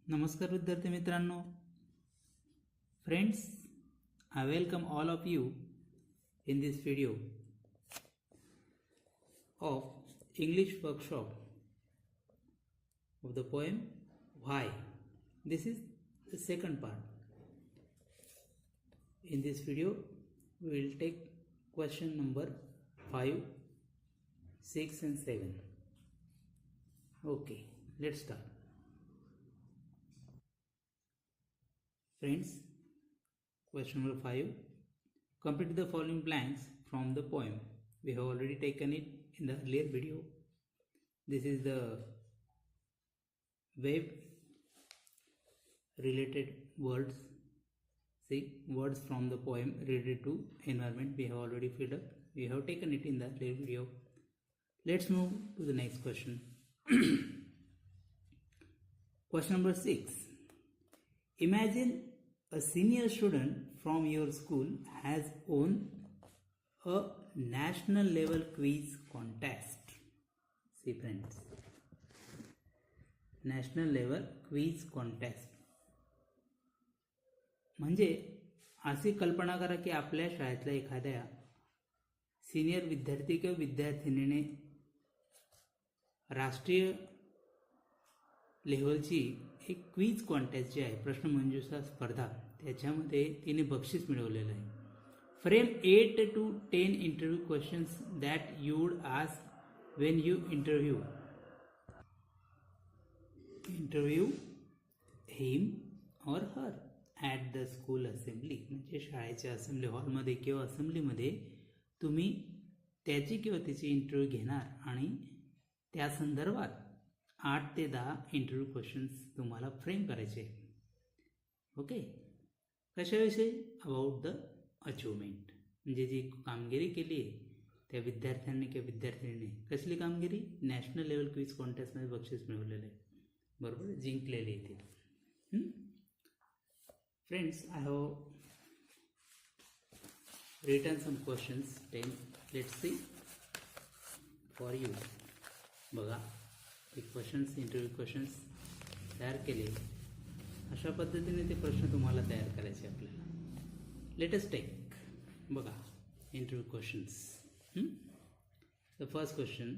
नमस्कार विद्यार्थी मित्रांनो. Friends, I welcome all of you in this video of English workshop of the poem Why. This is the second part. In this video we will take question number 5, 6 and 7. Okay, let's start. Friends, question number 5. Complete the following blanks from the poem. We have already taken it in the earlier video. This is the wave related words. See, words from the poem related to environment we have already filled up. We have taken it in the earlier video. Let's move to the next question. Question number 6. Imagine a senior student from your school has won a national level quiz contest. See friends, national level quiz contest म्हणजे अशी कल्पना करा की आपल्या शाळेतल्या एखाद्या senior विद्यार्थी किंवा विद्यार्थिनीने राष्ट्रीय लेव्हलची एक क्विज कॉन्टेस्ट जी आहे, प्रश्नमंजुषा स्पर्धा, त्याच्यामध्ये तिने बक्षीस मिळवलेलं आहे. Frame 8 to 10 interview questions that you would ask when you interview him or her at the school assembly. म्हणजे शाळेच्या असेंब्ली हॉलमध्ये किंवा असेंब्लीमध्ये तुम्ही त्याची किंवा तिची इंटरव्ह्यू घेणार आणि त्या संदर्भात 8 ते 10 इंटरव्ह्यू क्वेश्चन्स तुम्हाला फ्रेम करायचे. ओके, कशाविषयी? अबाउट द अचिव्हमेंट, म्हणजे जी कामगिरी केली आहे त्या विद्यार्थ्यांनी किंवा विद्यार्थिनीने. कसली कामगिरी? नॅशनल लेवल क्विज कॉन्टेस्टमध्ये बक्षीस मिळवलेलं आहे, बरोबर, जिंकलेले आहे ते. Friends, I have written some questions 10. Let's see for you. बघा, क्वेश्चन्स, इंटरव्ह्यू क्वेश्चन्स तयार केले. अशा पद्धतीने ते प्रश्न तुम्हाला तयार करायचे आपल्याला. Latest tech. बघा, interview questions. The first question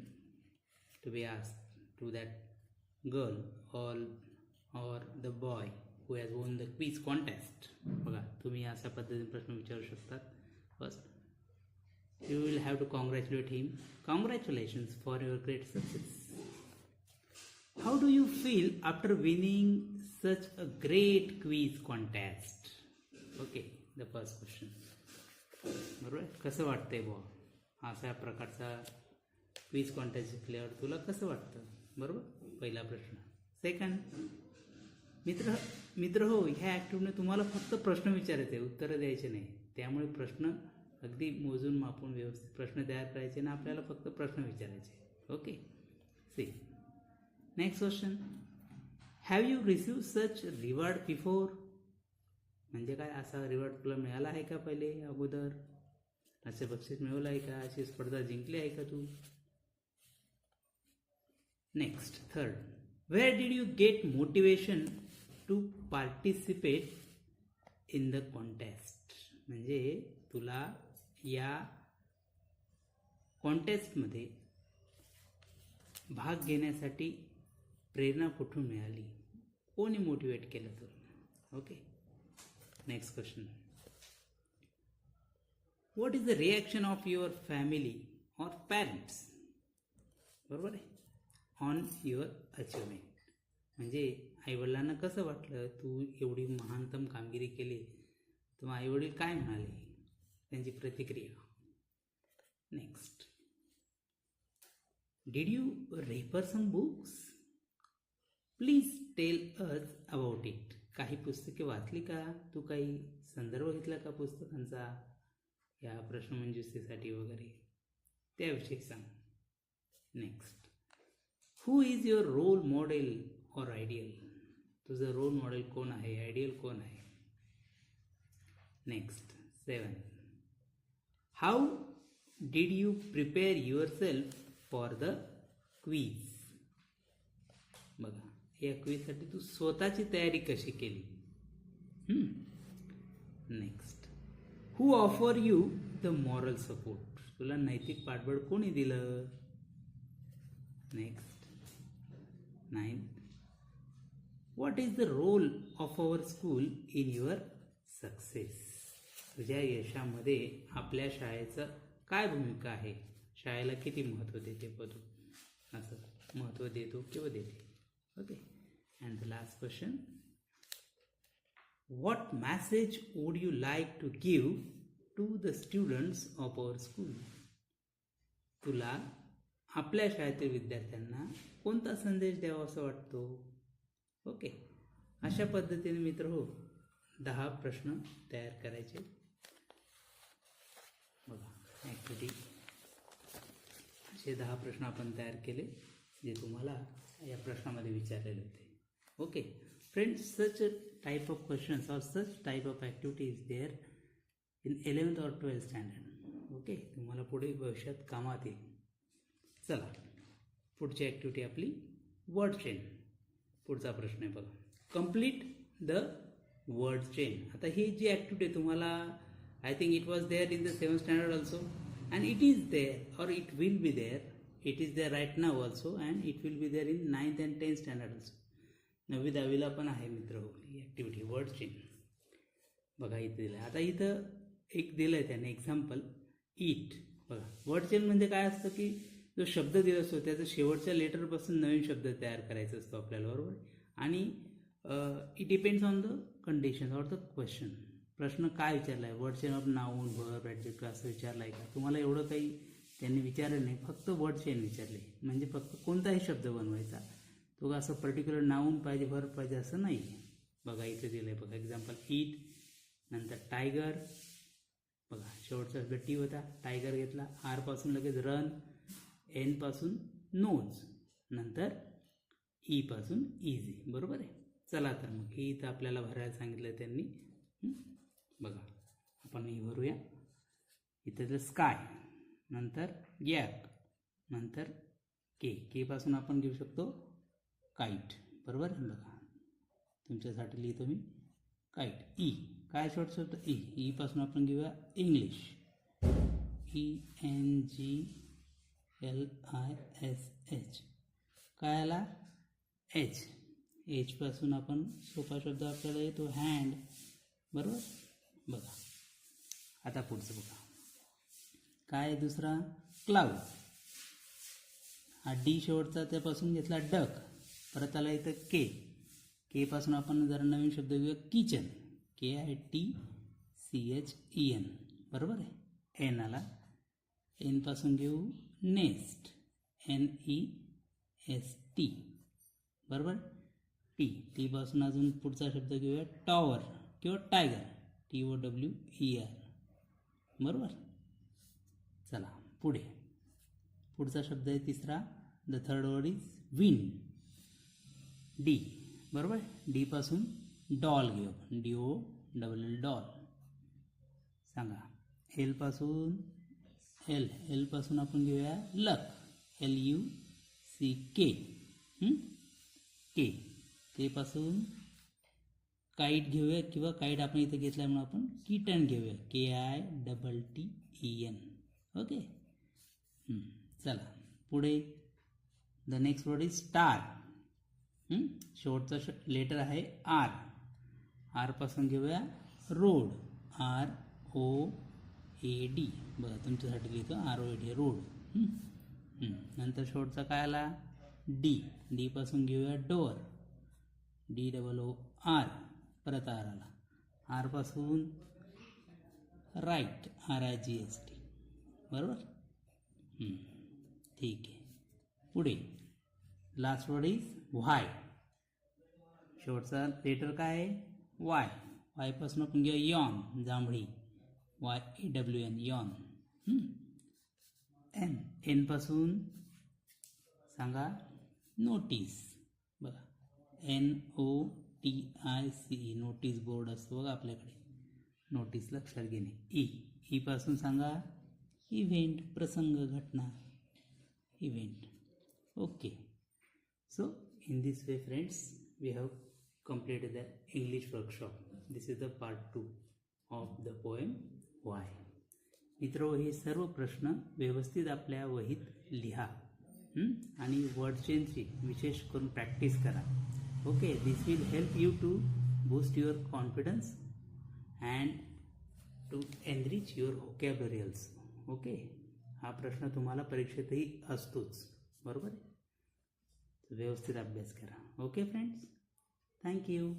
to be asked to that girl or the boy who has won the quiz contest. बघा, तुम्ही अशा पद्धतीने प्रश्न विचारू शकतात. First, you will have to congratulate him. Congratulations for your great success. How do you feel after winning such a great quiz contest? Okay, the first question. बरोबर, कसं वाटतंय बुवा अशा प्रकारचा क्विज कॉन्टेस्ट जिंकल्यावर तुला कसं वाटतं? बरोबर, पहिला प्रश्न. सेकंड, मित्र हो, ह्या ॲक्टिव्हिटीने तुम्हाला फक्त प्रश्न विचारायचे, उत्तरं द्यायचे नाही. त्यामुळे प्रश्न अगदी मोजून मापून व्यवस्थित प्रश्न तयार करायचे ना, आपल्याला फक्त प्रश्न विचारायचे. Okay, see. Next question, have you receive such reward before. म्हणजे काय, असा रिवॉर्ड तुला मिळाला आहे का पहिले अगोदर? असे बक्षीस मिळवलं आहे का? अशी स्पर्धा जिंकली आहे का तू? Next, third, where did you get motivation to participate in the contest. म्हणजे तुला या कॉन्टेस्टमध्ये भाग घेण्यासाठी प्रेरणा कुठून मिळाली? कोणी मोटिवेट केलं तुला? Okay, next question, what is the reaction of your family or parents, बरोबर आहे, ऑन युअर अचिव्हमेंट. म्हणजे आईवडिलांना कसं वाटलं तू एवढी महानतम कामगिरी केली, तर आईवडील काय म्हणाले, त्यांची प्रतिक्रिया. Next, did you refer some books. Please tell us about it. काही पुस्तके वाचली का तू? काही संदर्भ घेतला का पुस्तकांचा या प्रश्नमंजुषेसाठी वगैरे? त्याविषयी सांग. Next, who is your role model or ideal. तुझं रोल मॉडेल कोण आहे, आयडियल कोण आहे? Next, 7, how did you prepare your self for the quiz. बघा, या क्विजसाठी तू स्वतःची तयारी कशी केली. Next, who offer you the moral support. तुला नैतिक पाठबळ कोणी दिलं. Next 9, what is the role of our school in your success. तुझ्या यशामध्ये आपल्या शाळेचं काय भूमिका आहे. शाळेला किती महत्त्व देते तू, असं महत्त्व देतो किंवा देते. Okay. And the last question, what message would you like to give to the students of our school. तुला आपल्या शाळेतील विद्यार्थ्यांना कोणता संदेश द्यावा असं वाटतो. ओके. अशा पद्धतीने मित्र हो 10 प्रश्न तयार करायचे. बघा ॲक्टिव्हिटी असे 10 प्रश्न आपण तयार केले जे तुम्हाला या प्रश्नामध्ये विचारलेले होते. Okay friends, such type of questions or such type of activities there in 11th or 12th standard. Okay, तुम्हाला पुढे भविष्यात कामात येईल. चला पुढची ॲक्टिव्हिटी आपली वर्ड चेन. पुढचा प्रश्न आहे बघा, कम्प्लीट द वर्ड चेन. आता ही जी ॲक्टिव्हिटी तुम्हाला I think it was there in the 7th standard also, and it is there or it will be there. It is there right now also, and it will be there in 9th and 10th standard also. 9वी 10वीला पण आहे मित्र हो ही activity word chain. बघा इथं दिलं. आता इथं एक दिलं आहे त्याने एक्झाम्पल, ईट. बघा वर्ड चेन म्हणजे काय असतं की जो शब्द दिला असतो त्याचा शेवटच्या लेटरपासून नवीन शब्द तयार करायचा असतो आपल्याला, बरोबर. आणि it depends on the condition or the question. प्रश्न काय विचारला आहे, word chain of noun verb adjective असं विचारलं आहे का. तुम्हाला एवढं काही त्यांनी विचारलं नाही, फक्त वर्ड चेन विचारले. म्हणजे फक्त कोणताही शब्द बनवायचा, तो असं पर्टिक्युलर नाऊन पाहिजे वर्ब पाहिजे असं नाही. बघा इथे दिलं आहे बघा एक्झाम्पल, ईट, नंतर टायगर. बघा शेवटचा शब्द टी होता, टायगर घेतला. आर पासून लगेच रन, एन पासून नोज, नंतर ई पासून इझी, बरोबर आहे. चला तर मग ही इथं आपल्याला भरायला सांगितलं त्यांनी. बघा आपण ही भरूया. इथं जर स्काय, नंतर गॅप, नंतर के पासून आपण घेऊ शकतो काईट, बरोबर. बघा तुमच्यासाठी लिहितो मी काईट. ई काय शॉर्ट शब्द ई पासून आपण घेऊया इंग्लिश, ENGLISH. काय आला एच पासून आपण सोपा शब्द आपल्याला येतो हँड, बरोबर. बघा आता पुढचं बघा काय दुसरा क्लाउड. हा डी शेवटचा त्यापासून घेतला डक. परत आला इथं के पासून आपण जरा नवीन शब्द घेऊया किचन, KITCHEN, बरोबर आहे. एन आला, एन पासून घेऊ नेस्ट, NEST, बरोबर. टी पासून अजून पुढचा शब्द घेऊया टॉवर किंवा टायगर, TOWER, बरोबर. चला पुढे पुढचा शब्द आहे तिसरा, the third word is win, D, बरोबर. डी पासून डॉल घेऊ, DOLL डॉल. सांगा एल पासून एल पासून आपण घेऊया लक, LUCK, के पासून काईट घेऊया किंवा काईट आपण इथे घेतल्यामुळे आपण किटन घेऊया, KITTEN. ओके. चला पुढे the next word is star. शेवटचा लेटर आहे आर पासून घेऊया रोड, ROAD. बघा तुमच्यासाठी लिहितो ROAD, रोड. नंतर शेवटचा काय आला डी पासून घेऊया डोअर, DOOR. परत आर आला, आर पासून राईट, RIGHT, बरोबर. ठीक आहे. पुढे लास्ट वर्ड इज व्हाय. शेवटचा लेटर काय आहे वाय पासून आपण घेऊया यॉन, जांभळी, YAWN, यॉन. एन पासून सांगा नोटीस. बघा NOTICE, नोटीस बोर्ड असतो बघा आपल्याकडे, नोटीस लक्षात घेणे. ई पासून सांगा इव्हेंट, प्रसंग, घटना, event. Okay. So In this way, friends, we have completed the English workshop. This is the part 2 of the poem Why. मित्र, हे सर्व प्रश्न व्यवस्थित आपल्या वहीत लिहा आणि वर्ड चेनची विशेष करून प्रॅक्टिस करा. Okay, this will help you to boost your confidence and to enrich your vocabulary also. Okay, हा प्रश्न तुम्हाला परीक्षेतही असतोच, बरोबर आहे. व्यवस्थित अभ्यास करा. Okay friends, thank you.